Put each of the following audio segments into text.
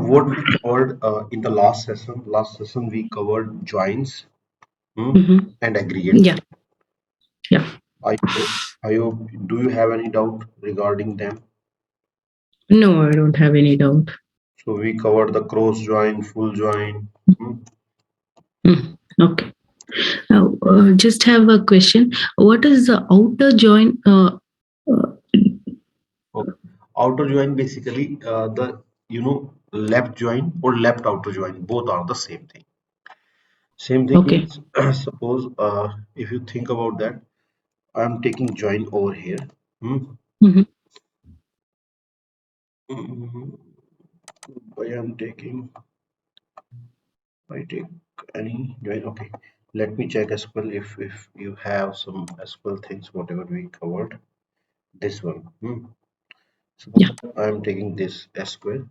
what we covered in the last session. Last session we covered joins and aggregate. Yeah. Yeah. I hope, do you have any doubt regarding them? No, I don't have any doubt. So we covered the cross join, full join. Okay. Now, just have a question. What is the outer join? Okay. Outer join basically the left join or left outer join, both are the same thing. Same thing Okay. means suppose if you think about that, I'm taking join over here. Mhm. I am taking, I take any join. Okay, let me check SQL if you have some SQL things, whatever we covered. This one. Suppose Yeah. I'm taking this SQL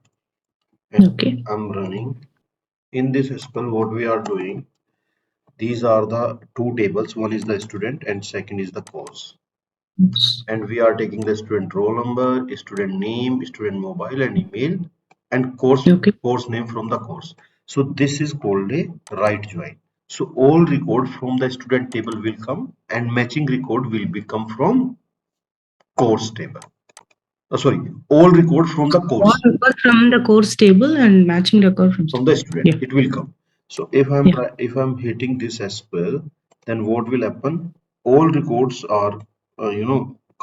and Okay. I'm running. In this SQL, what we are doing, these are the two tables. One is the student and second is the course. And we are taking the student roll number, student name, student mobile and email, and Okay. course name from the course. So this is called a right join. So all record from the student table will come and matching record will become from course table. Sorry, all record from the All course. record from the course table and matching record from From the student. student Yeah. it will come. So Yeah. if I'm hitting this as well, then what will happen, all records are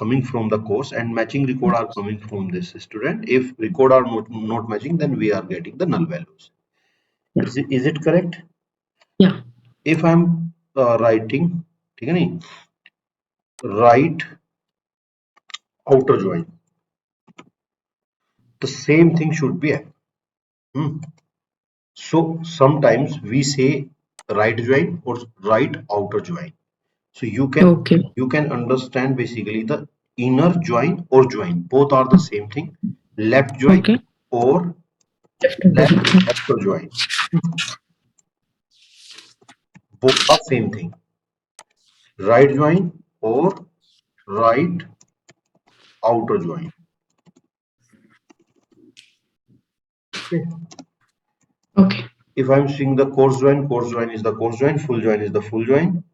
coming from the course and matching record are coming from this student. If record are not matching, then we are getting the null values. Yeah. Is it correct? Yeah. If I'm writing, ठीक है नहीं, right outer join, the same thing should be so sometimes we say right join or right outer join. So Okay. you can understand basically the inner join or join. Both are the same thing. Left join Okay. or Left and left right. outer join. Both are same thing. Right join or right outer join. Okay. Okay. If I'm seeing the course join is the course join, full join is the full join,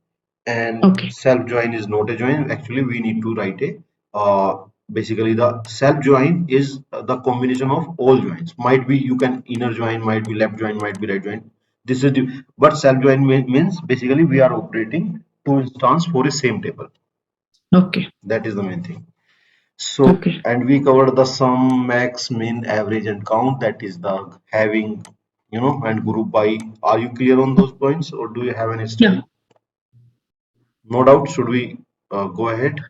and Okay. self join is not a join. Actually, we need to write a basically the self join is the combination of all joins. Might be you can inner join, might be left join, might be right join. This is the, but self join means basically we are operating two instance for a same table. Okay. That is the main thing. So Okay. and we covered the sum, max, min, average, and count. That is the having, and group by. Are you clear on those points, or do you have any still? Yeah. No doubt. Should we go ahead?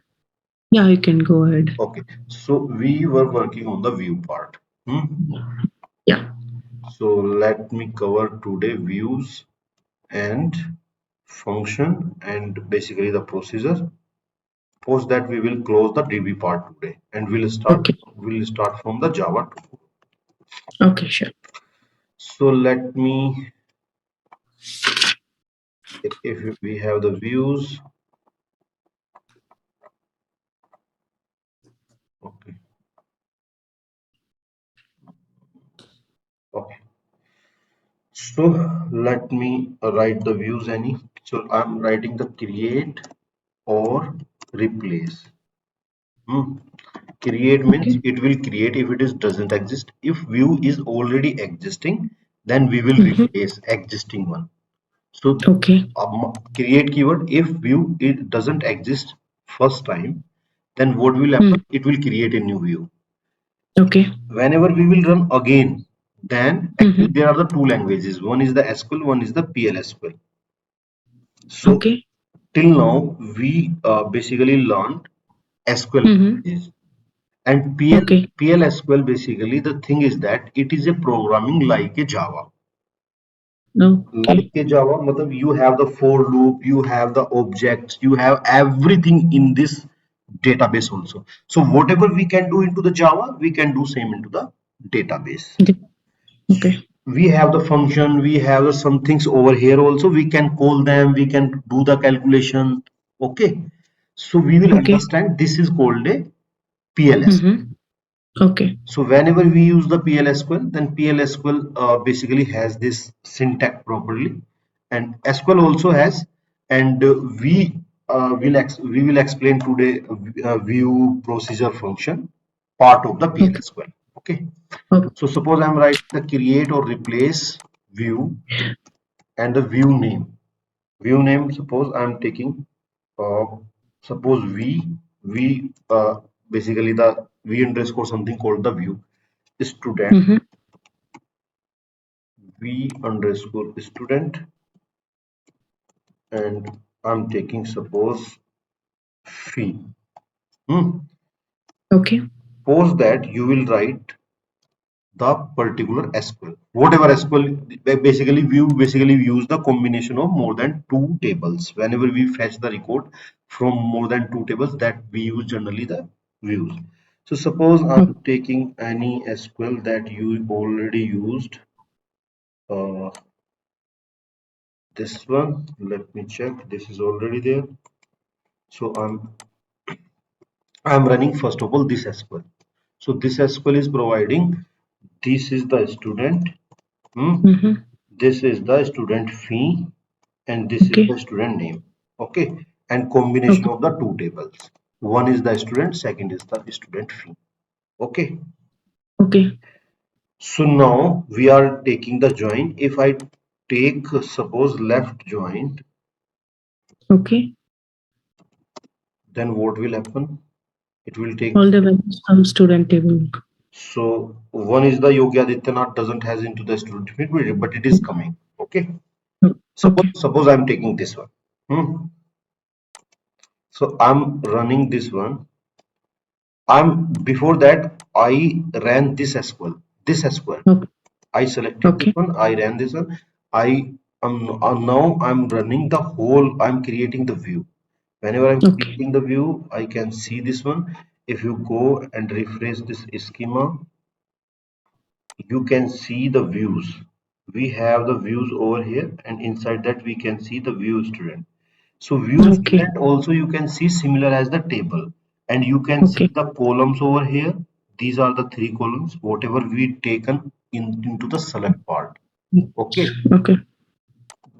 Yeah, you can go ahead. Okay, so we were working on the view part. Yeah. So let me cover today views and function and basically the procedure. Post that we will close the DB part today and Okay. we'll start from the Java 2. Okay, sure. So let me, if we have the views, okay, okay. So let me write the views any. So I'm writing the create or replace. Create means Okay. it will create if it is doesn't exist. If view is already existing, then we will Mm-hmm. replace existing one. So Okay. create keyword, if view it doesn't exist first time, then what will happen? Mm. It will create a new view. Okay. Whenever we will run again, then Mm-hmm. actually there are the two languages. One is the SQL, one is the PL/SQL. So Okay. till now we basically learned SQL Mm-hmm. languages. And Okay. PL/SQL basically the thing is that it is a programming like a Java. Okay. Like a Java, matlab you have the for loop, you have the objects, you have everything in this database also. So whatever we can do into the Java, we can do same into the database. Okay. We have the function, we have some things over here also. We can call them, we can do the calculation. Okay. So we will Okay. understand this is called a PLS. Mm-hmm. Okay. So whenever we use the PL/SQL, then PL/SQL basically has this syntax properly, and SQL also has, and we will explain today view procedure function part of the Okay. PL/SQL. Okay. Okay. So suppose I'm writing the create or replace view and the view name. View name, suppose I'm taking uh, suppose v basically the v underscore something called the view student, Mm-hmm. v underscore student, and I'm taking suppose fee. Okay. Suppose that you will write the particular SQL, whatever SQL. Basically we use the combination of more than two tables whenever we fetch the record from more than two tables, that we use generally the views. So suppose I'm taking any SQL that you already used, uh, this one, let me check, this is already there. So I'm running first of all this SQL. So this SQL is providing, this is the student, Mm-hmm. this is the student fee, and this is Okay. the student name. Okay, and combination Okay. of the two tables. One is the student, second is the student fee. Okay, Okay. so now we are taking the join. If I take suppose left join, Okay. then what will happen? It will take. All the values from student table. So one is the Yogi Adityanath doesn't has into the student fee, but it is coming. Okay. Okay. Suppose I'm taking this one. So I'm running this one. I'm before that I ran this SQL. This SQL. Okay. I selected this Okay. one. I ran this one. I am now I'm running the whole. I'm creating the view. Whenever I'm Okay. creating the view, I can see this one. If you go and refresh this schema, you can see the views. We have the views over here, and inside that we can see the view student. So view Okay. student also you can see similar as the table, and you can see Okay. the columns over here. These are the three columns, whatever we taken into the select part. Okay. Okay.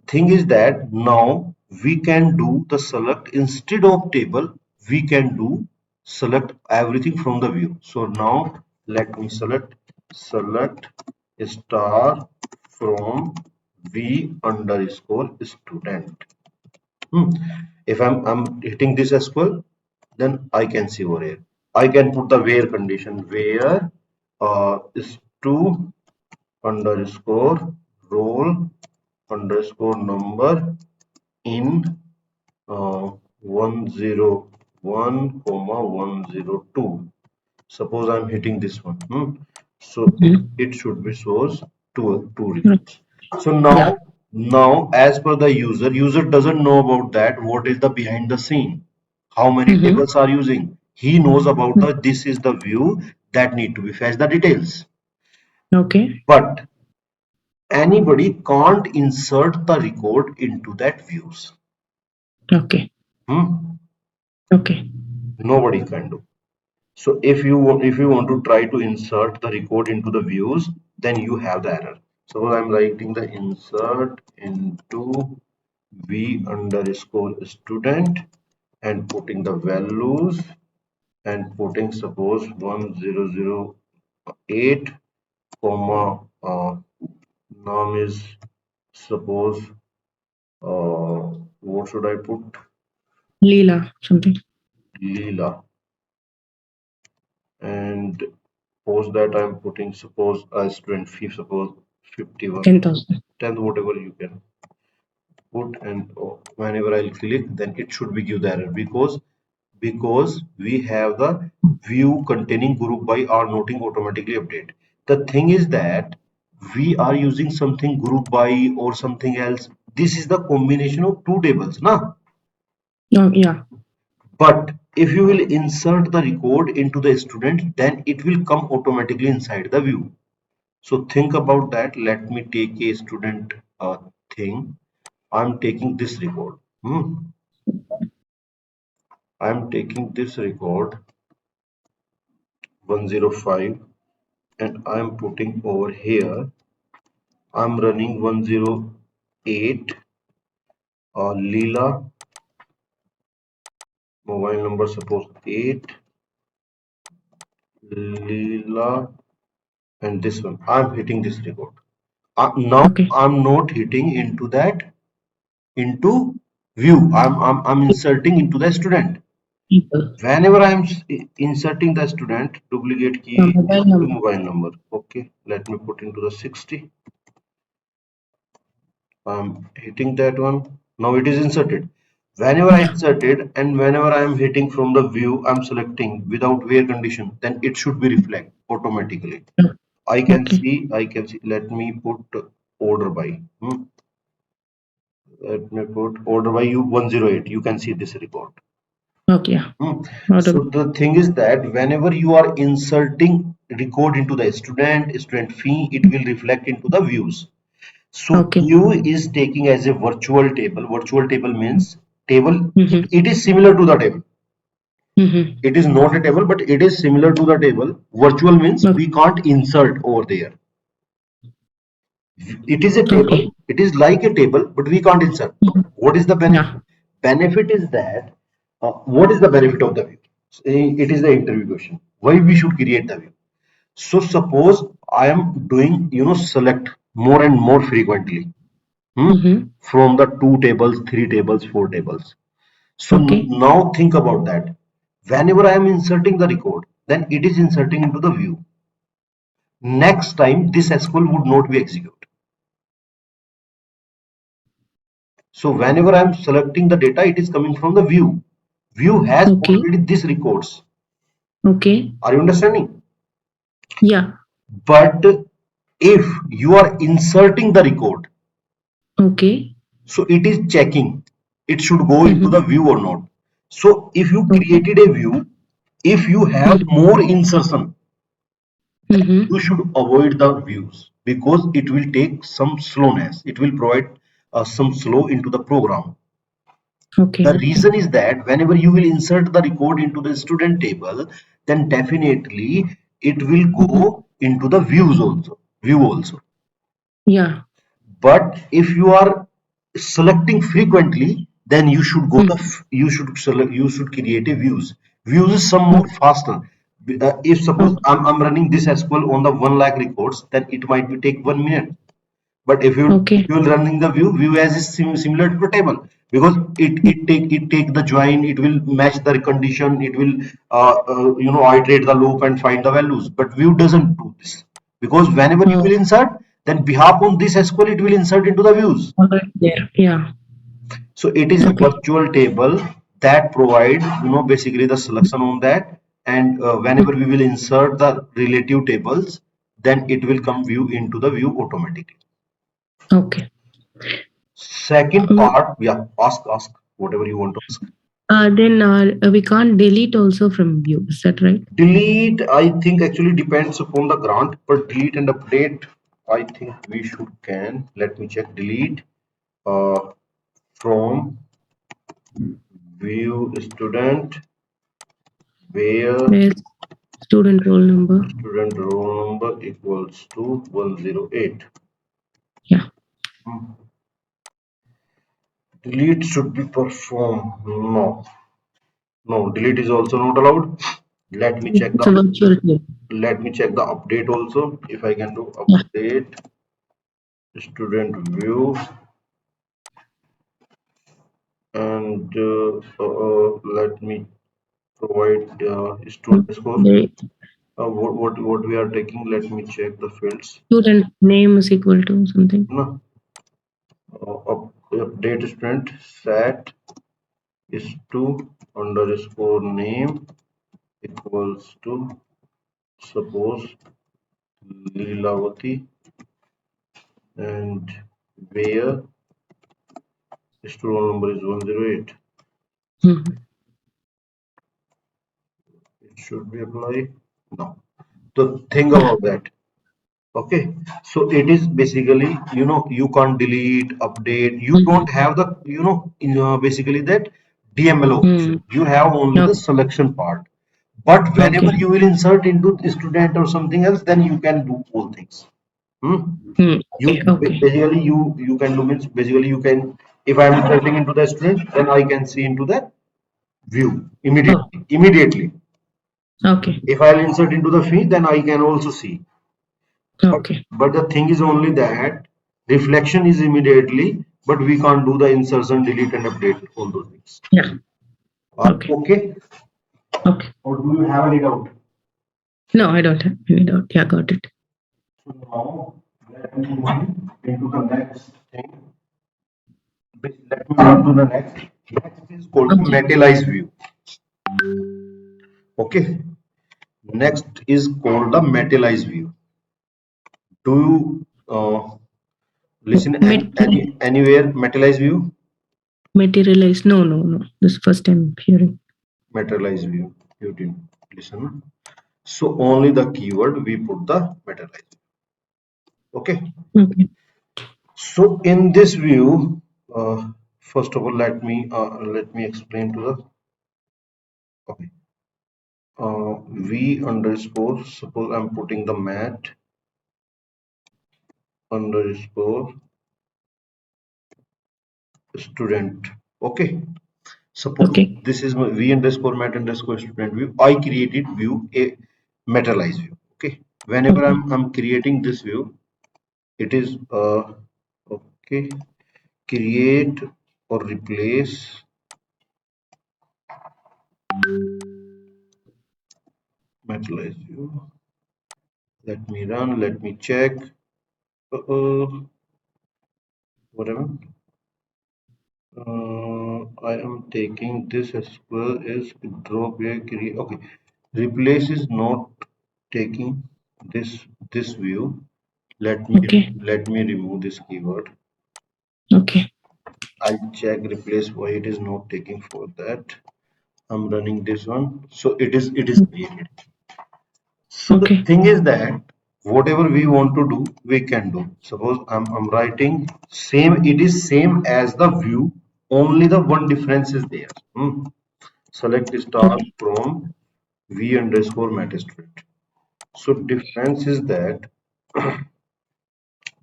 Thing is that now we can do the select instead of table, we can do select everything from the view. So now let me select star from v underscore student. If I'm hitting this SQL, then I can see over here. I can put the where condition, where is to underscore roll underscore number in 101 comma 102. Suppose I'm hitting this one. So Mhm. it should be source two Right. records. So Yeah. now as per the user doesn't know about that what is the behind the scene, how many Mm-hmm. tables are using. He knows about the this is the view that need to be fetched the details. Okay. But anybody can't insert the record into that views. Okay. Hmm? Okay. Nobody can do. So if you want to try to insert the record into the views, then you have the error. So I'm writing the insert into v underscore student and putting the values and putting suppose 1008 comma name is suppose what should I put? Leela, something. Leela, and post that I'm putting suppose as 20, suppose 51, 10,000. 10, whatever you can put, and whenever I'll click, then it should be give the error because we have the view containing group by are noting automatically update. The thing is that we are using something group by or something else. This is the combination of two tables, na? Oh, yeah. But if you will insert the record into the student, then it will come automatically inside the view. So think about that. Let me take a student thing. I'm taking this record. I'm taking this record 105, and I'm putting over here, I'm running 108, Leela, mobile number suppose 8, Leela, and this one. I'm hitting this record. Now Okay. I'm not hitting into that into view. I'm inserting into the student. People. Whenever I'm inserting the student, duplicate The key mobile into number. mobile number. Okay, let me put into the 60. I'm hitting that one. Now it is inserted. Whenever I Yeah. inserted and whenever I am hitting from the view, I'm selecting without where condition, then it should be reflect automatically. Okay. I can see. Let me put order by. Let me put order by you 108. You can see this record. Okay. Yeah. So Auto- the thing is that whenever you are inserting record into the student fee, it will reflect into the views. So Okay. view is taking as a virtual table. Virtual table means table. Mm-hmm. It is similar to the table. Mm-hmm. It is not a table, but it is similar to the table. Virtual means Okay. we can't insert over there. It is a Okay. table. It is like a table, but we can't insert. Mhm. What is the benefit? Yeah. Benefit is that what is the benefit of the view? It is the interview question. Why we should create the view? So suppose I am doing select more and more frequently Mm-hmm. from the two tables, three tables, four tables. So Okay. now think about that. Whenever I am inserting the record, then it is inserting into the view. Next time this SQL would not be executed. So whenever I'm selecting the data, it is coming from the view. View has Okay. already these records. Okay. Are you understanding? Yeah. But if you are inserting the record, Okay. so it is checking it should go into the Mm-hmm. view or not. So if you Okay. created a view, if you have Mm-hmm. more insertion, then Mm-hmm. you should avoid the views because it will take some slowness. It will provide some slow into the program. The Okay. reason is that whenever you will insert the record into the student table, then definitely it will Mm-hmm. go into the view also. Yeah. But if you are selecting frequently, then you should go the Mm-hmm. you should select you should create a views is some more Okay. faster. If suppose Okay. I'm running this SQL on the 1 lakh records, then it might be take 1 minute. But if Okay. you are running the view as is similar to the table, because it take the join, it will match the condition, it will iterate the loop and find the values. But view doesn't do this, because whenever you Oh, will insert, then behalf on this SQL it will insert into the views. all right there. Yeah. So it is a Okay. virtual table that provide basically the selection on that, and whenever we will insert the relative tables, then it will come view into the view automatically. Okay. Second Um, part, yeah, ask whatever you want to ask. then we can't delete also from view. Is that right? Delete, I think actually depends upon the grant, but delete and update, I think we should can. Let me check. Delete from view student where Where student roll number? student roll number equals to 108. Yeah. Hmm. Delete should be performed. No, no, delete is also not allowed. Let me check It's a the virtual table. update also, if I can do Yeah. update student view, and let me provide Mm, student score. The What we are taking, let me check the fields. student name is equal to something. No, update student set is to underscore name equals to suppose Leelavati, and where student number is 108. Mhm. It should be applied. No. So think Yeah. about that. Okay. So it is basically, you can't delete, update. You Mhm. don't have the, basically that DML option. Mm. You have only the Okay. selection part. But whenever Okay. you will insert into the student or something else, then you can do all things. Hmm? You Okay. Okay. basically you can do means basically you can, if I am inserting into the student, then I can see into the view Oh, immediately. okay. If I'll insert into the feed, then I can also see. But, Okay. but the thing is only that reflection is immediately, but we can't do the insertion, delete, and update all those things. Yeah. Okay. Okay. Okay. Or do you have any doubt? No, I don't have any doubt. Yeah, got it. So now let me move into the next thing. Let me move to the next. Next is called the Okay. materialized view. Okay. Next is called the materialized view. Do you listen anywhere materialized view? Materialize. No, no, no. This is first time hearing. Materialized view. You didn't listen. So only the keyword we put the materialized. Okay. Okay. So in this view, first of all, let me explain to the okay. V underscore. Suppose I'm putting the mat underscore student. Okay. Suppose Okay. this is my V underscore mat underscore student view. I created view a materialized view. Okay. Whenever Okay. I'm creating this view, it is okay. Create or replace materialized view. Let me run. Let me check. Whatever. I am taking this as well as drop here. Create. Okay. Replace is not taking this view. Okay. Let me remove this keyword. Okay. I'll check replace why it is not taking for that. I'm running this one. So it is created. So the Okay. thing is that whatever we want to do, we can do. Suppose I'm writing same, it is same as the view, only the one difference is there. Select star Okay. from V underscore magistrate. So difference is that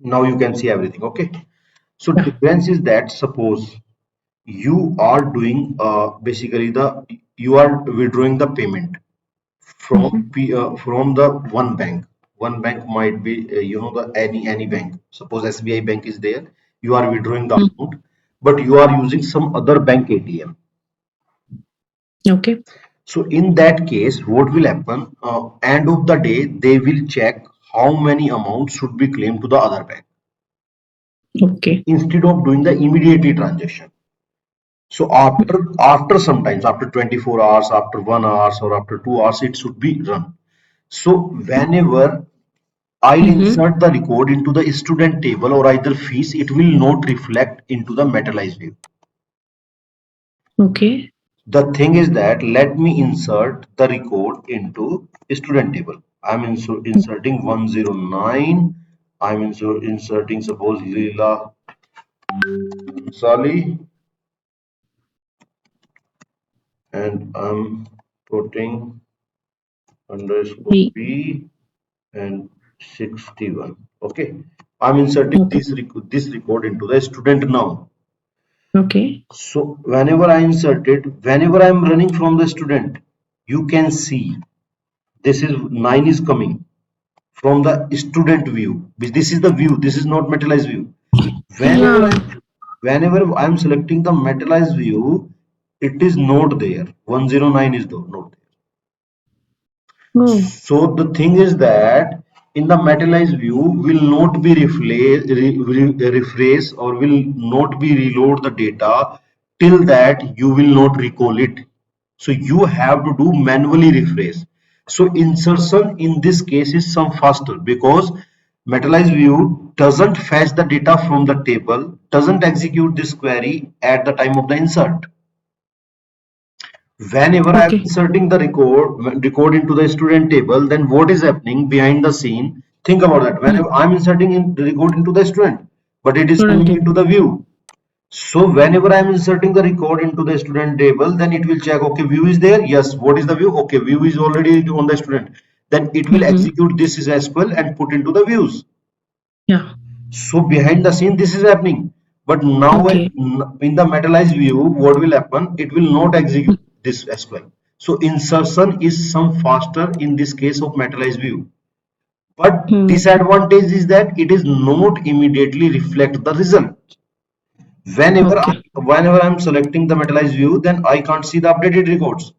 now you can see everything. Okay. So Yeah. difference is that suppose you are doing basically you are withdrawing the payment Mm-hmm. from the one bank. One bank might be the any bank. Suppose SBI bank is there. You are withdrawing the amount, but you are using some other bank ATM. Okay. So in that case, what will happen? End of the day, they will check how many amounts should be claimed to the other bank Okay. instead of doing the immediately transaction. So after sometimes after 24 hours, after 1 hours, or after 2 hours, it should be run. So whenever I'll Mm-hmm. insert the record into the student table or either fees, it will not reflect into the materialized view. Okay. The thing is that let me insert the record into student table. I'm inserting 109. I'm inserting suppose Leela Sali, and I'm putting underscore We. P and 61. Okay. I'm inserting Okay. this record into the student now. Okay. So whenever I insert it, whenever I'm running from the student, you can see this is 9 is coming from the student view. This is the view. This is not materialized view. Whenever Yeah. I'm whenever I'm selecting the materialized view, it is not there. 109 is not there. Oh. So the thing is that in the materialized view will not be rephrase or will not be reload the data till that you will not recall it. So you have to do manually rephrase. So insertion in this case is some faster because materialized view doesn't fetch the data from the table, doesn't execute this query at the time of the insert. Whenever I'm Okay. inserting the record into the student table, then what is happening behind the scene? Think about that. Hmm. Whenever I'm inserting in the record into the student, but it is Student coming table. into the view. So whenever I'm inserting the record into the student table, then it will check, okay, view is there. Yes. What is the view? Okay, view is already on the student. Then it will Mm-hmm. execute this is SQL and put into the views. Yeah. So behind the scene, this is happening. But now Okay. in the materialized view, what will happen? It will not execute this SQL. So insertion is some faster in this case of materialized view. But Mm. disadvantage is that it is not immediately reflect the result. Okay. Whenever I'm selecting the materialized view, then I can't see the updated records.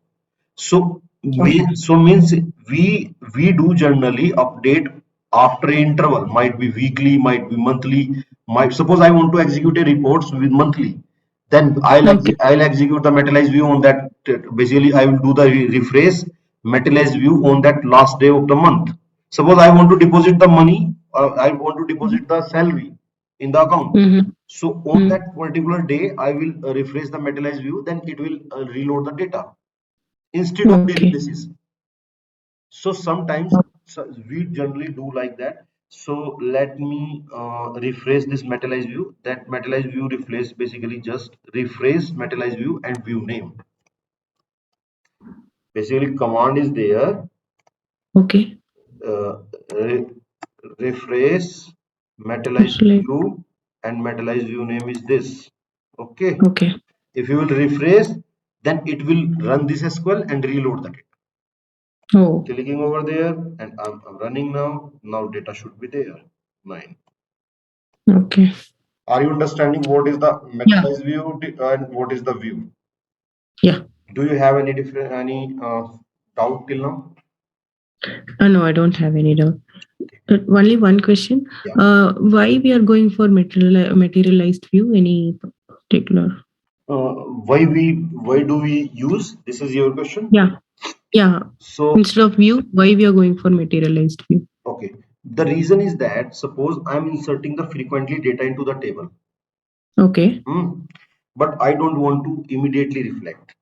So Okay. means we do generally update after interval, might be weekly, might be monthly. Might suppose I want to execute a reports with monthly, then Okay. I'll execute the materialized view on that. Basically, I will do the refresh materialized view on that last day of the month. Suppose I want to deposit the money, I want to deposit the salary in the account. Mm-hmm. So on that particular day, I will refresh the materialized view, then it will reload the data instead of daily Okay. basis. So sometimes we generally do like that. So let me rephrase this materialized view. That materialized view replace basically just rephrase materialized view and view name. Basically command is there. Okay. Uh, re rephrase materialized Actually, view and materialized view name is this. Okay. okay. If you will rephrase, then it will run this SQL and reload the data. Oh, Clicking over there and I'm running now. Now data should be there. 9. okay. Are you understanding what is the Yeah. materialized view and what is the view? Yeah. Do you have any different doubt till now? No, I don't have any doubt. Only one question. Yeah. Why we are going for materialized view? Any particular? Why do we use? This is your question. Yeah. Yeah. So Instead of view, why we are going for materialized view? okay, the reason is that suppose I'm inserting the frequently data into the table, Okay. but I don't want to immediately reflect.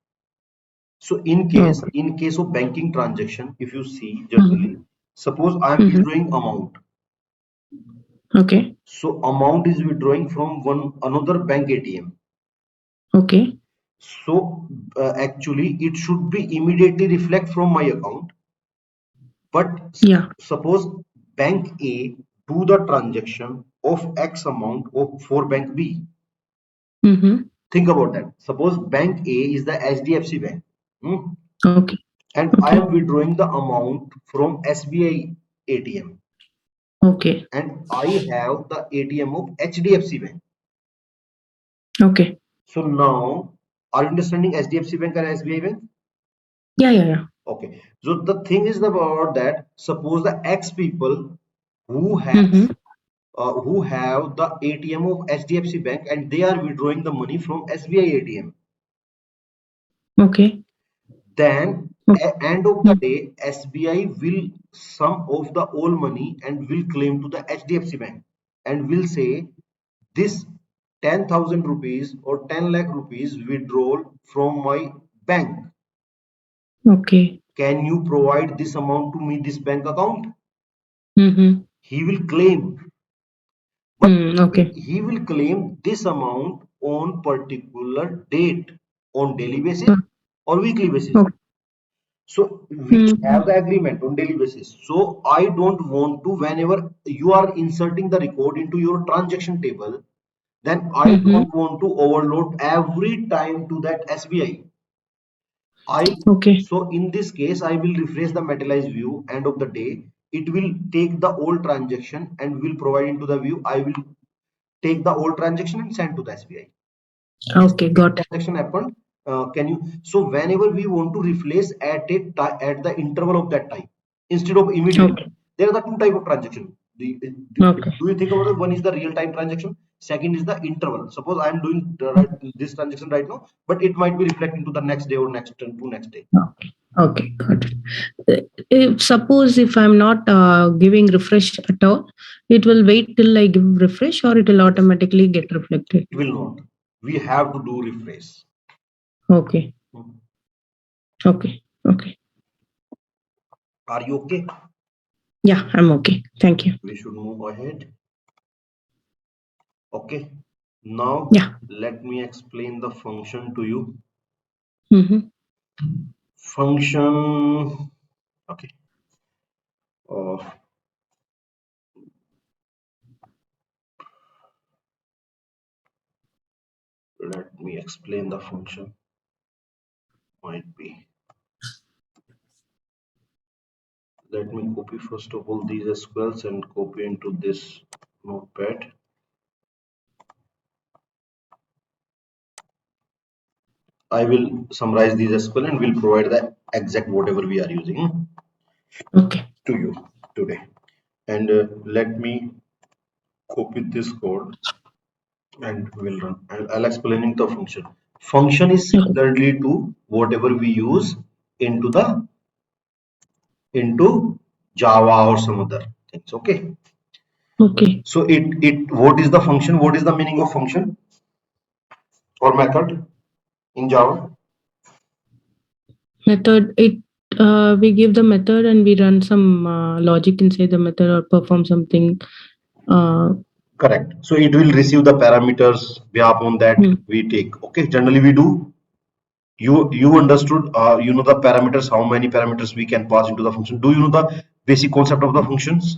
So Okay. in case of banking transaction, if you see Mm-hmm. generally, suppose I'm Mm-hmm. withdrawing amount. Okay. So amount is withdrawing from one another bank ATM. Okay. So actually it should be immediately reflect from my account. But Yeah. suppose bank A do the transaction of X amount of for bank B. Mm-hmm. Think about that. Suppose bank A is the HDFC bank, Okay. and I Okay. am withdrawing the amount from SBI ATM, Okay. and I have the ATM of HDFC bank. Okay. So now, are you understanding HDFC bank and SBI bank? Yeah. Yeah. Yeah. Okay. So the thing is about that. Suppose the X people who Mm-hmm. who have the ATM of HDFC Bank and they are withdrawing the money from SBI ATM. Okay. Then Okay. at end of the day, SBI will sum of the all money and will claim to the HDFC Bank and will say this 10,000 rupees or 10 lakh rupees withdrawal from my bank. Okay. Can you provide this amount to me, this bank account? Mm-hmm. He will claim, but Mm, okay. he will claim this amount on particular date on daily basis Uh, or weekly basis. okay. So we have Mm-hmm. the agreement on daily basis. So I don't want to, whenever you are inserting the record into your transaction table, then I Mm-hmm. don't want to overload every time to that SBI. I Okay. so in this case I will refresh the materialized view end of the day. It will take the old transaction and will provide into the view. I will take the old transaction and send to the SBI. This Okay. Got it. transaction happened. Can you so whenever we want to replace at the interval of that time instead of immediately, Okay. there are the two type of transaction. Okay. Do you think about it? One is the real time transaction. Second is the interval. Suppose I am doing this transaction right now, but it might be reflecting to the next day or next to next day. Okay. Okay. Got it. If, suppose if I'm not giving refresh at all, it will wait till I give refresh, or it will automatically get reflected. It will not. We have to do refresh. Okay. Okay. Okay. Are you okay? Yeah, I'm okay. Thank you. We should move ahead. Okay. Now Yeah. let me explain the function to you. Mm-hmm. Function, okay. Uh, Let me explain the function. Might be. Let me copy first of all these SQLs and copy into this notepad. I will summarize these SQL and will provide the exact whatever we are using Okay. to you today. And let me copy this code and we'll run. I'll explaining the function. Function is Okay. similarly to whatever we use into the into Java or some other things. Okay. Okay. So it what is the function? What is the meaning of function or method in Java? Method. It we give the method and we run some logic inside the method or perform something. Uh, Correct. So it will receive the parameters upon that hmm. we take. Okay. Generally we do. You understood. You know the parameters. How many parameters we can pass into the function? Do you know the basic concept of the functions?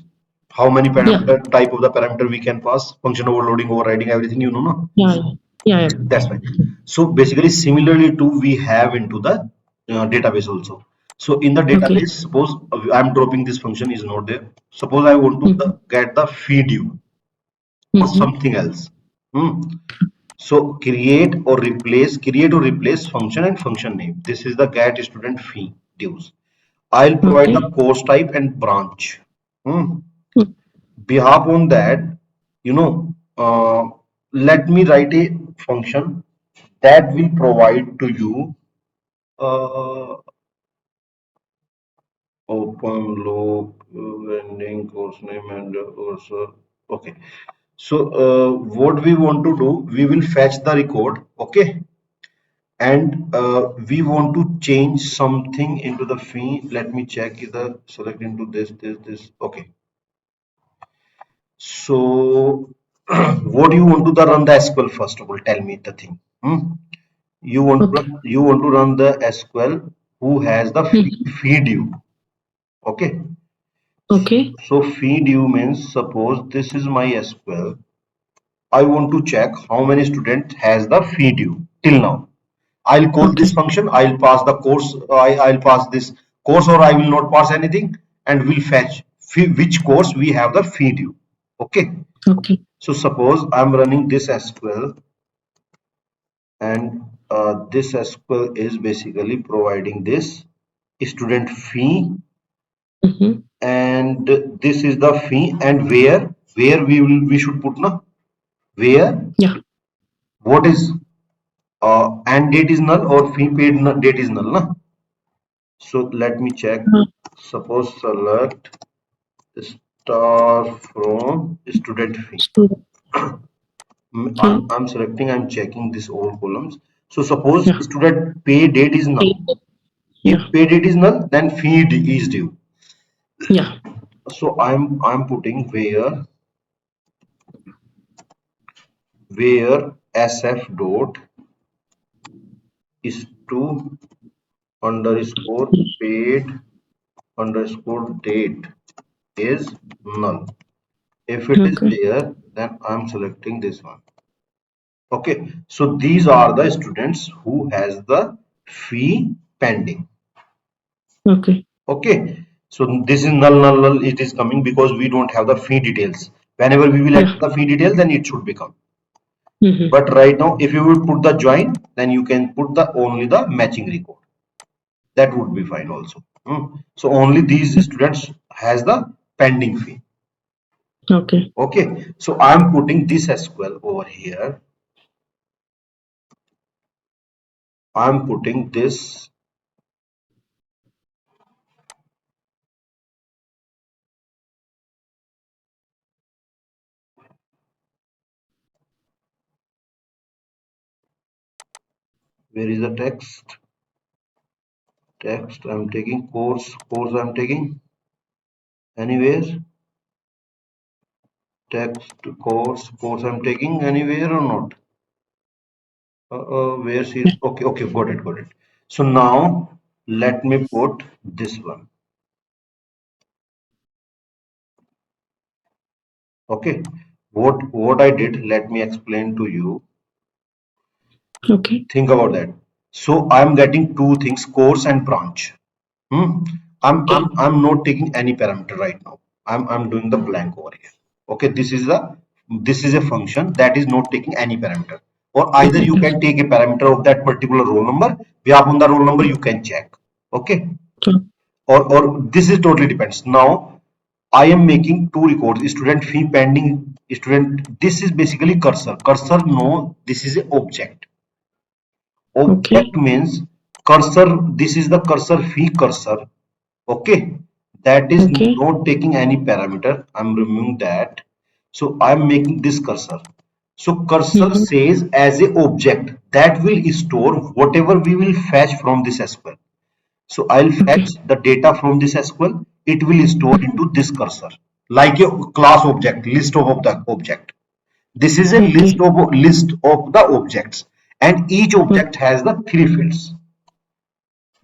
How many Yeah. parameter type of the parameter we can pass? Function overloading, overriding, everything you know, no? Yeah. Yeah. Yeah. Yeah. That's fine. So basically, similarly to we have into the database also. So in the Okay. database, suppose I'm dropping this function is not there. Suppose I want to Mm-hmm. get the feed you or Mm-hmm. something else. Hmm. So create or replace function and function name. This is the get student fee dues. I'll provide the Okay. course type and branch. Hmm. Mm. Behalf on that, you know, let me write a function that will provide to you open loop ending course name and cursor. Okay. So what we want to do, we will fetch the record. Okay. And we want to change something into the fee. Let me check either select into this. Okay. So what do you want to run the SQL first of all? Tell me the thing. Okay. You want to run the SQL who has the Mhm. feed you. Okay. Okay. So feed you means suppose this is my SQL. I want to check how many students has the feed you till now. I'll call this Okay. function. I'll pass the course. I'll pass this course or I will not pass anything and we'll fetch which course we have the feed you. Okay. Okay. So suppose I'm running this SQL and this SQL is basically providing this student fee Mm-hmm. and this is the fee and where we should put na where Yeah. what is and date is null or fee paid date is null na. So let me check. Suppose select star from student fee. Student. Okay. I'm selecting, I'm checking this all columns. So suppose Yeah. student pay date is null. If Yeah. pay date is null, then fee is due. Yeah. So I'm putting where sf dot is to underscore paid underscore date is null. If it is Okay. there, then I'm selecting this one. Okay, so these are the students who has the fee pending. Okay. Okay, so this is null. It is coming because we don't have the fee details. Whenever we will enter Yeah. the fee details, then it should become. Mm-hmm. But right now, if you will put the join, then you can put the only the matching record. That would be fine also. So only these students has the pending fee. Okay. Okay, so I'm putting this SQL over here. I'm putting this. Where is the text? Text. I'm taking course. I'm taking anywhere. Text course I'm taking anywhere or not? Where series? Okay, okay, got it. So now let me put this one. Okay, what I did, let me explain to you. Okay. Think about that. So I'm getting two things, course and branch. Hmm. Okay. I'm not taking any parameter right now. I'm doing the blank over here. Okay, this is a function that is not taking any parameter. Or either you can take a parameter of that particular roll number. Beyond the roll number you can check. Okay. Or this is totally depends. Now I am making two records: student fee pending, student. This is basically cursor. Cursor, no, this is a object. Okay. Object means cursor. This is the cursor fee cursor. Okay, that is Okay. not taking any parameter. I'm removing that. So I'm making this cursor. So cursor Mm-hmm. says as a object that will store whatever we will fetch from this SQL. So I'll fetch Okay. the data from this SQL. It will store into this cursor like a class object, list of the object. This is a Okay. list of the objects, and each object has the three fields.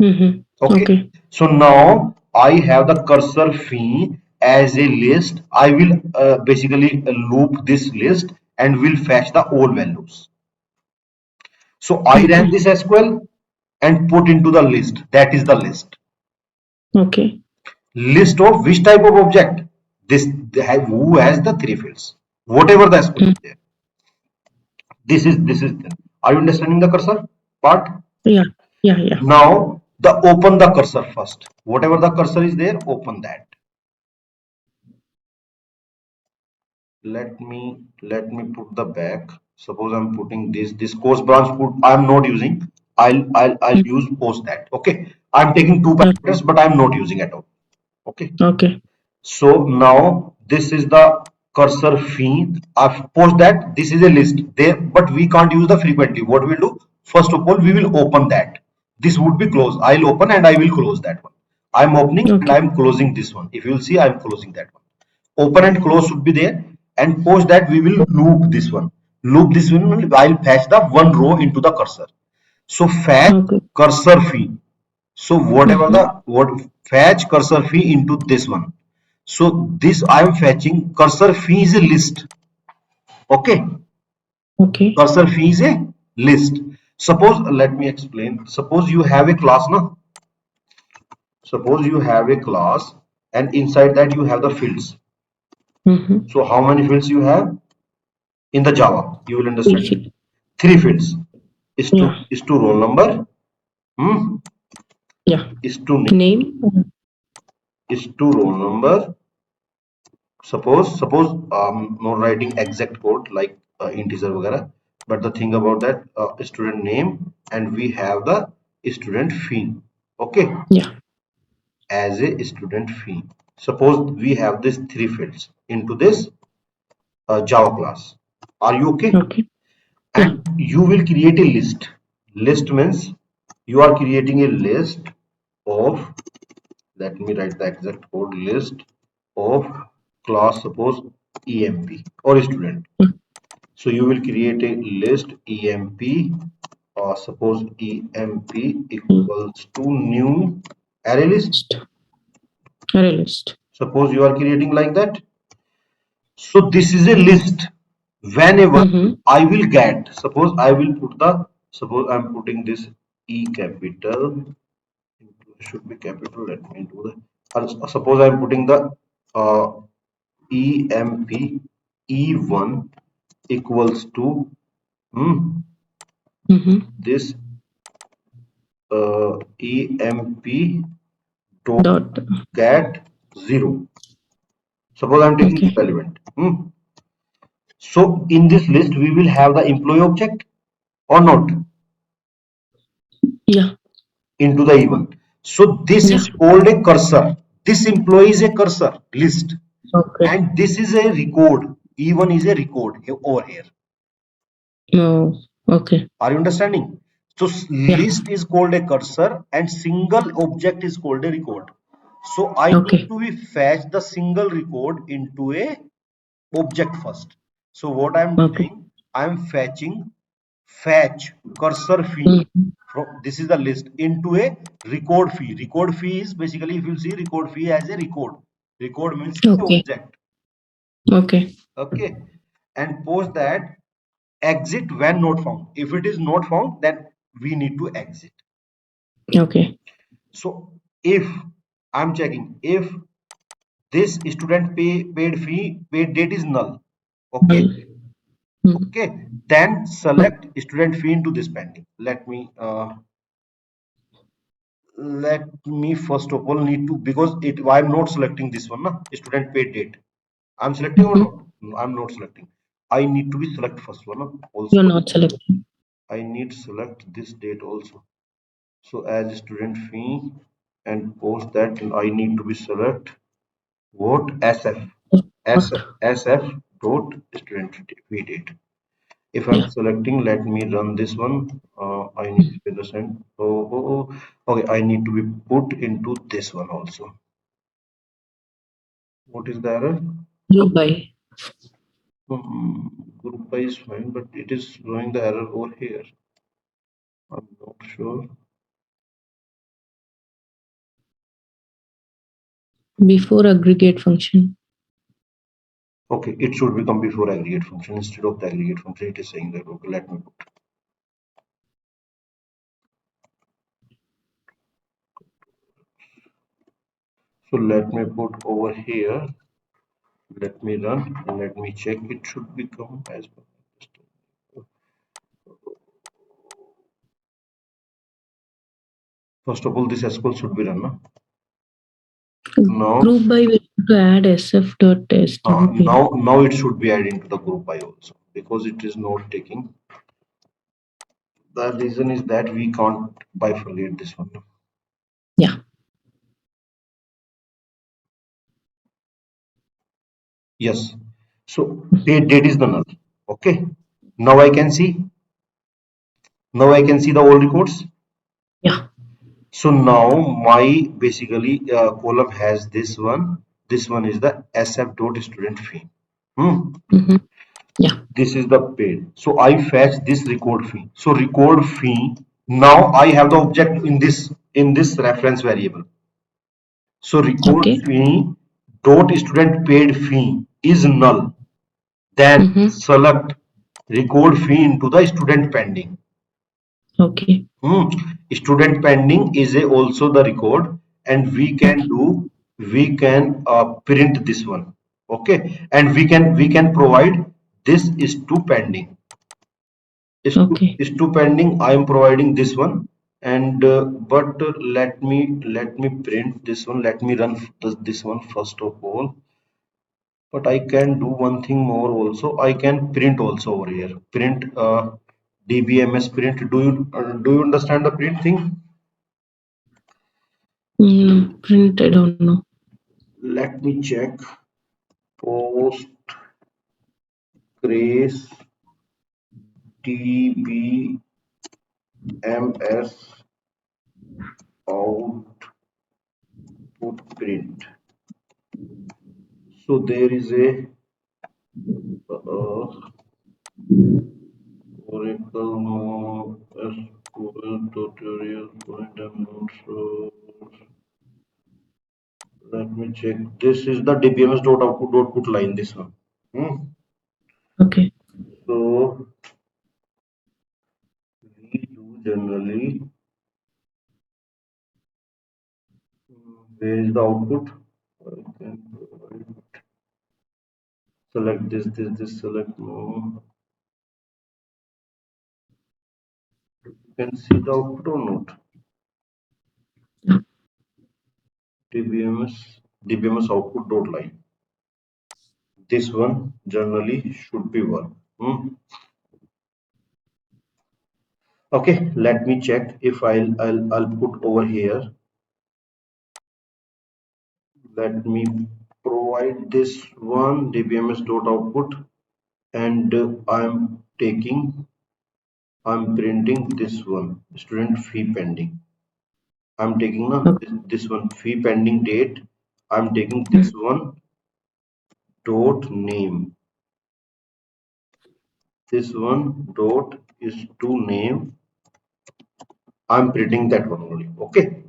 Mm-hmm. Okay, Okay. so now I have the cursor fee as a list. I will basically loop this list and will fetch the all values. So I ran Okay. this SQL and put into the list. That is the list. Okay. List of which type of object? This who has the three fields. Whatever the SQL is Mm. there. This is. Are you understanding the cursor part? Yeah. Yeah. Yeah. Now the open the cursor first. Whatever the cursor is there, open that. Let me put the back. Suppose I'm putting this course branch put I'm not using. I'll Mm. use post that. Okay, I'm taking two Okay. parameters but I'm not using at all. Okay, Okay. so now this is the cursor feed. I've post that this is a list there, but we can't use the frequently. What we'll do, first of all, we will open that. This would be closed. I'll open and I will close that one. I'm opening and Okay. I'm closing this one. If you'll see, I'm closing that one. Open and close should be there. And post that we will loop this one. Loop this one. I'll fetch the one row into the cursor. So fetch Okay. cursor fee. So whatever Mm-hmm. the what fetch cursor fee into this one. So this I am fetching cursor fee is a list. Okay, Okay. cursor fee is a list. Suppose let me explain. Suppose you have a class now. Suppose you have a class and inside that you have the fields. Mm-hmm. So how many fields you have in the Java? You will understand it. Easy. Three fields. Yeah. Is to roll number. Hmm, Yeah. is to name. Name. Is to roll number. Suppose not writing exact code like integer वगैरह, but the thing about that student name and we have the student fee. Okay, Yeah. as a student fee. Suppose we have these three fields into this Java class. Are you okay? Okay. Yeah. And you will create a list. List means you are creating a list of, let me write the exact code, list of class, suppose emp or student. Mm. So you will create a list emp, or suppose emp Mm. equals to new array list. List. Array list. Suppose you are creating like that. So this is a list. Whenever Mm-hmm. I will get, suppose I will put the, suppose I'm putting this E capital, should be capital. Let me do the. Suppose I'm putting the uh, EMP E1 equals to Mm-hmm. this EMP dot Dot. get 0. Suppose I'm taking this Okay. element. So in this list we will have the employee object or not Yeah. into the E1. So this Yeah. is called a cursor. This employee is a cursor list, Okay. and this is a record. E1 is a record over here. Oh. Okay. Are you understanding? So Yeah. list is called a cursor and single object is called a record. So I need Okay. to be fetch the single record into a object first. So what I'm Okay. doing, I'm fetch cursor fee Mhm. from, this is the list, into a record fee. Record fee is basically, if you see record fee as a record means Okay. object. Okay. Okay, and post that exit when not found. If it is not found, then we need to exit. Okay. So if I'm checking if this student paid date is null, okay, Well, mm, okay, then o- select student fee into this pending. Let me first of all need to, because it I'm not selecting this one, na, student paid date. I'm selecting or mhm. not? No, I'm not selecting. I need to be select first one, na, You're also. not selecting. I need select this date also. So as student fee and post that, I need to be select what SF. What? SF dot student fee date. If I'm Yeah. selecting, let me run this one. I need to be the send. Okay. I need to be put into this one also. What is the error? Group by. Group by is fine, but it is showing the error over here. I'm not sure. Before aggregate function. Okay, it should become before aggregate function instead of the aggregate function. It is saying that. Okay, let me put. So let me put over here. Let me run and let me check. It should become as per. First of all, this SQL should be run. Na? Now, Group by, we have to add sf.std. now it should be added into the group by also, because it is not taking. The reason is that we can't bifurcate this one. Yeah. Yes. So date is the null. Okay. Now I can see. Now I can see the old records. Yeah. So now my basically column has this one. This one is the sf dot student fee. Hmm. Hmm. Yeah. This is the paid. So I fetch this record fee. So record fee. Now I have the object in this reference variable. So record Okay. fee dot student paid fee is null. Then Hmm. select record fee into the student pending. Okay. Hmm. Student pending is also the record, and Okay. we can print this one. Okay, and we can provide this is to pending. Okay. Is to pending. I am providing this one, and but let me print this one. Let me run this one first of all. But I can do one thing more also. I can print also over here. Print dbms print. Do you understand the print thing? Print, I don't know. Let me check. Post Grace dbms output print. So there is a Oracle SQL tutorial point. I'm not sure. Let me check. This is the dbms dot output dot put line. This one. Hmm. Okay. So we do generally. Where is the output? I can select this. Select more. You can see the output or not. Yeah. dbms output dot line. This one generally should be one. Hmm. Okay, let me check if I'll put over here. Let me provide this one dbms dot output, and I'm printing this one student fee pending. I'm taking Okay. this one fee pending date. I'm taking this Mm. one dot name. This one dot is to name. I'm printing that one only. Okay.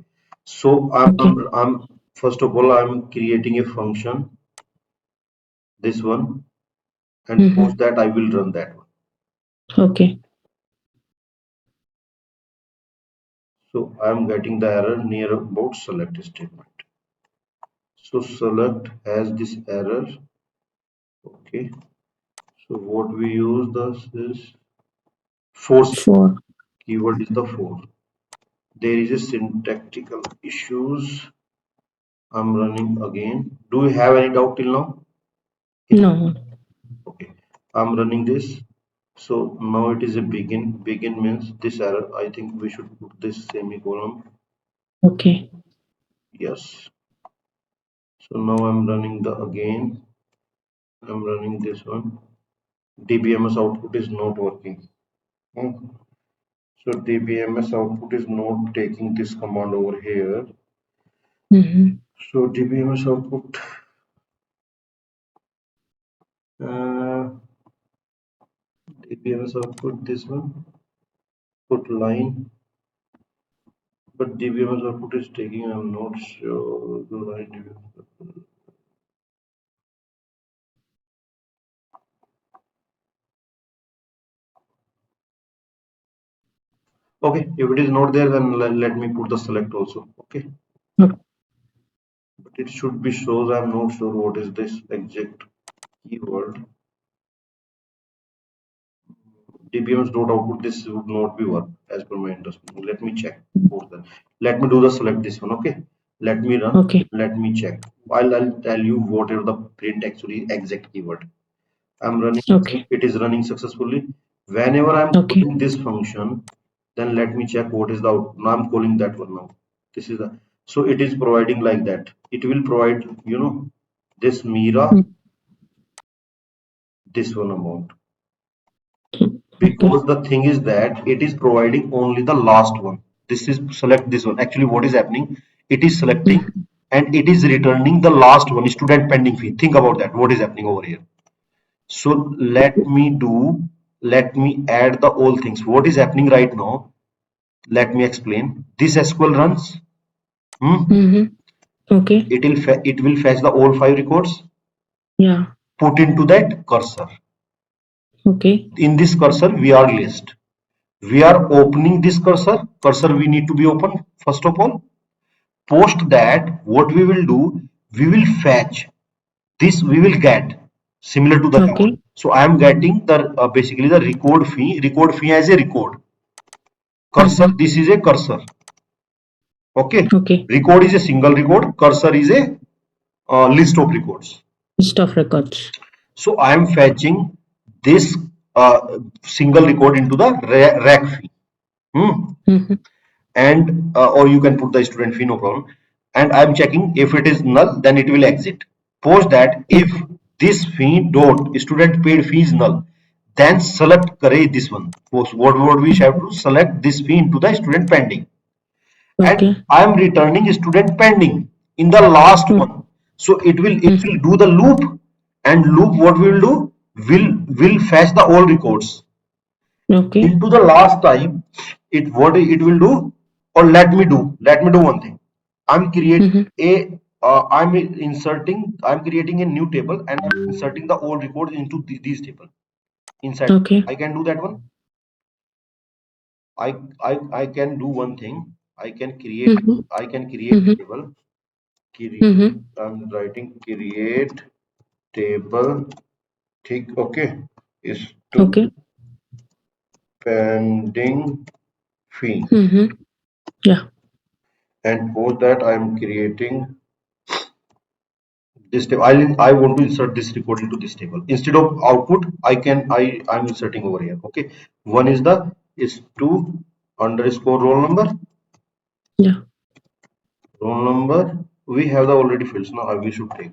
So Okay. I'm first of all I'm creating a function, this one, and post Mm-hmm. that I will run that one. Okay. So I'm getting the error near about select statement. So select has this error. Okay. So what we use this is force. For. Keyword is the for. There is a syntactical issues. I'm running again. Do you have any doubt till now? No. Okay. I'm running this. So now it is a begin. Begin means this error. I think we should put this semicolon. Okay. Yes. So now I'm running the again. I'm running this one. DBMS output is not working. Hmm. So DBMS output is not taking this command over here. Mm-hmm. So DBMS output, uh, DBMS output, this one, put line, but DBMS output is taking, I'm not sure the line DBMS output. Okay, if it is not there, then let me put the select also. Okay, Okay. but it should be shows. I'm not sure what is this exact keyword. DBMS dot output. This would not be work as per my understanding. Let me check. Let me do the select this one. Okay, let me run. Okay. Let me check. I'll tell you whatever the print actually exact keyword. I'm running. Okay. It is running successfully. Whenever I'm Okay. calling this function, then let me check what is the output. Now I'm calling that one now. This is the, so it is providing like that. It will provide, this Mira, this one amount. Okay. Because the thing is that it is providing only the last one. This is select this one. Actually, what is happening? It is selecting Mm-hmm. and it is returning the last one, student pending fee. Think about that. What is happening over here? So let me add the all things. What is happening right now? Let me explain. This SQL runs. Mm-hmm. Okay. It will fetch the all 5 records, Yeah. put into that cursor. Okay. In this cursor, we are list. We are opening this cursor. Cursor we need to be open first of all. Post that, what we will do, we will fetch this. We will get similar to the record. Okay. So I am getting the basically the record fee. Record fee as a record. Cursor. Mm-hmm. This is a cursor. Okay. Okay. Record is a single record. Cursor is a list of records. List of records. So I am fetching this single record into the rack fee. Hmm. Mm-hmm. And or you can put the student fee, no problem. And I'm checking if it is null, then it will exit. Post that if this fee dot student paid fee is null, then select kare this one. What we have to select this fee into the student pending, and Okay. I'm returning student pending in the last Mm-hmm. one. So it will do the loop, and loop what we will do, will fetch the all records Okay. into the last time. It what it will do, or let me do one thing. I'm creating Mm-hmm. a I'm creating a new table, and I'm inserting the old records into these table inside. Okay. I can do that one. I can do one thing. I can create Mm-hmm. I can create Mm-hmm. table. Mm-hmm. I'm writing create table. Okay, is to Okay. pending fee, Mm-hmm. Yeah. and for that I'm creating this table. I want to insert this record into this table. Instead of output, I'm inserting over here. Okay. One is the is to underscore roll number. Yeah. Roll number. We have the already fields now. We should take.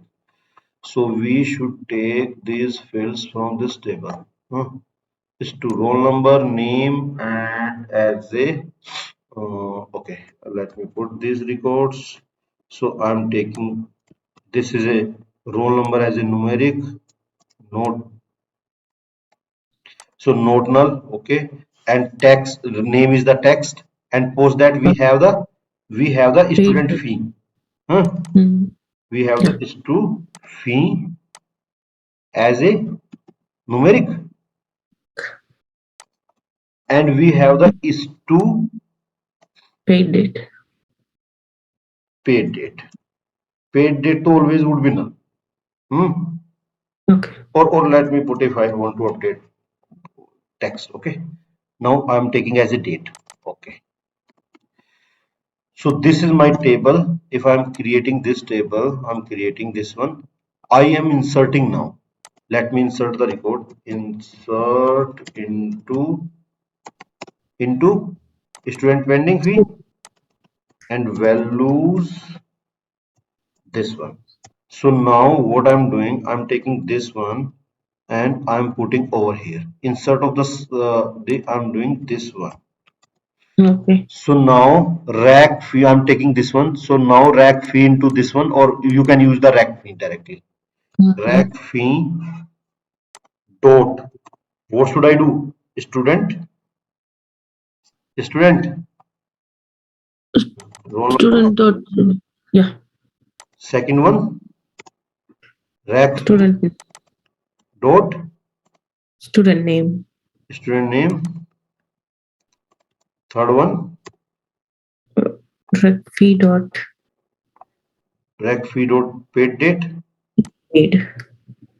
So we should take these fields from this table. Is to roll number, name, and as a okay. Let me put these records. So I'm taking, this is a roll number as a numeric. Note. So note null, okay, and text name is the text, and post that we have the Paid student date. fee. Huh? Mm. We have Yeah. the stu fee as a numeric, and we have the stu Paid date. paid date. Paid date to always would be null. Hmm? Okay. Or let me put if I want to update text. Okay. Now I'm taking as a date. Okay. So this is my table. If I'm creating this table, I'm creating this one. I am inserting now. Let me insert the record. Insert into student pending fee and values this one. So now what I'm doing, I'm taking this one and I'm putting over here. Insert of I'm doing this one. Okay. So now rack fee, I'm taking this one. So now rack fee into this one, or you can use the rack fee directly. Rack Mhm. fee dot. What should I do? Student, roll number. Student dot. Yeah. Second one, rack fee Student. dot Student name. student name. Third one, Rec fee dot rack fee dot paid date. paid. And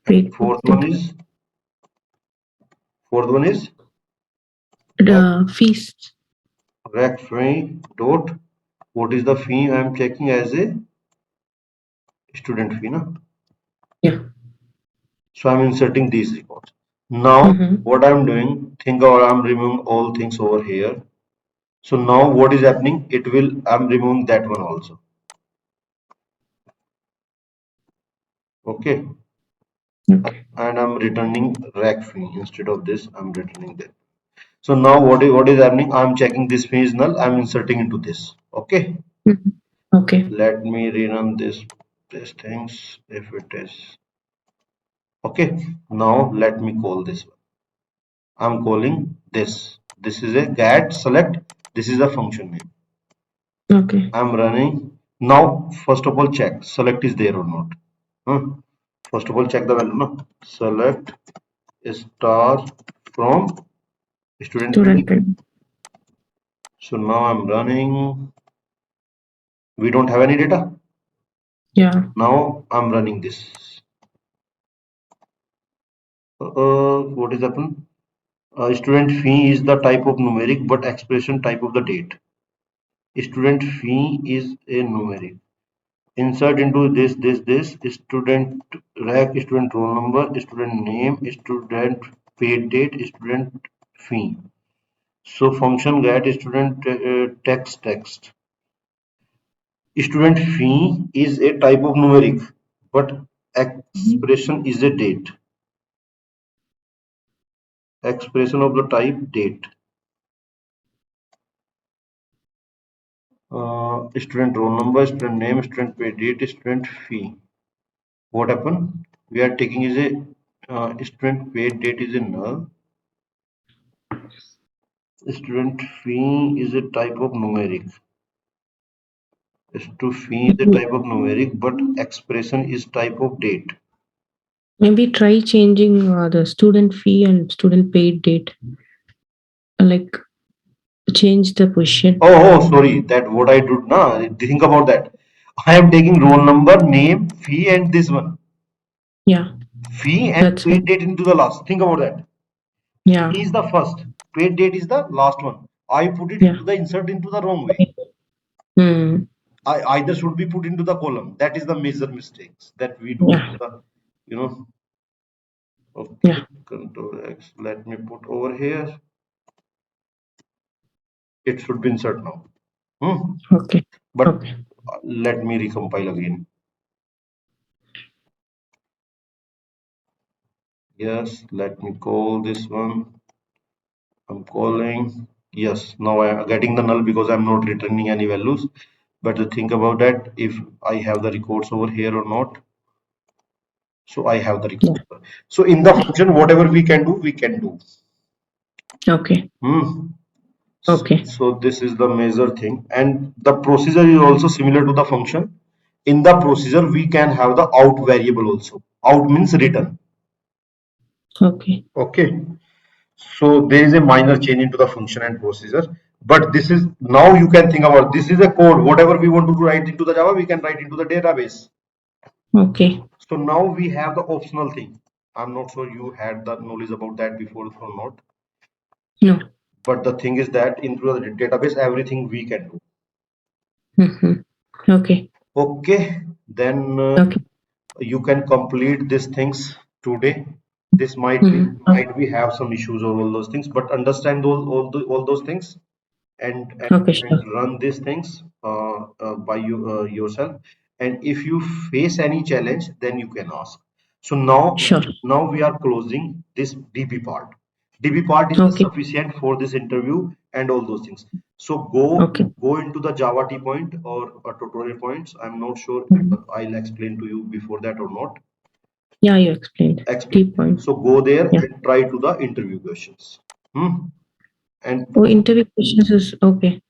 Paid date. fourth one is rack, The fees. rack fee dot. What is the fee I'm checking as a student fee, na? Yeah. So I'm inserting these records. Now Mm-hmm. what I'm doing, think or I'm removing all things over here. So now what is happening? I'm removing that one also. Okay. Okay. And I'm returning rack fee instead of this. I'm returning that. So now what is happening? I'm checking this fee is null. I'm inserting into this. Okay. Mhm. Okay. Let me rerun this things if it is okay. Now let me call this one. I'm calling this. This is a get select. This is a function name. Okay. I'm running now. First of all, check select is there or not. Huh? First of all, check the value. No, select star from student Student pending. pin. So now I'm running. We don't have any data. Yeah. Now I'm running this. What is happened? Student fee is the type of numeric, but expression type of the date. Student fee is a numeric. Insert into this student rack, student roll number, student name, student paid date, student fee. So function get student text. Student fee is a type of numeric, but expression is a date. Expression of the type date. Student roll number, student name, student paid date, student fee. What happened? We are taking is a student paid date is a null. Student fee is a type of numeric. To fee is a Maybe type of numeric, but expression is type of date. maybe try changing the student fee and student paid date. Like change the position. Sorry. That what I do now. Think about that. I am taking roll number, name, fee, and this one. Yeah. Fee and That's paid fine. date into the last. Think about that. Yeah. Fee is the first. Paid date is the last one. I put it Yeah. into the insert into the wrong way. Hmm. I either should be put into the column. That is the major mistakes that we do Yeah. in the, you know. Okay, Yeah. Control X. Let me put over here. It should be insert now. Okay. But Okay. let me recompile again. Yes, let me call this one. I'm calling. Yes, now I'm getting the null because I'm not returning any values. But to think about that, if I have the records over here or not. So I have the Yeah. record. So in the function, whatever we can do, we can do. Okay. Hmm. Okay. So this is the major thing, and the procedure is also similar to the function. In the procedure, we can have the out variable also. Out means return. Okay. Okay. So there is a minor change into the function and procedure, but this is now you can think about this is a code. Whatever we want to write into the Java, we can write into the database. Okay. So now we have the optional thing. I'm not sure you had the knowledge about that before or not, No. but the thing is that into the database, everything we can do. Mhm. Okay. Okay, then Okay. you can complete these things today. This Mhm. might be have some issues or all those things, but understand all those things and Okay, sure. run these things by yourself. And if you face any challenge, then you can ask. So Sure. now we are closing this DB part. DB part is the Okay. sufficient for this interview and all those things. So Okay. go into the Java T point or tutorial points. I'm not sure Mhm. I'll explain to you before that or not. Yeah, you explained. Explain. Key point. So go there Yeah. and try to the interview questions. Hmm? And Oh, interview questions is okay.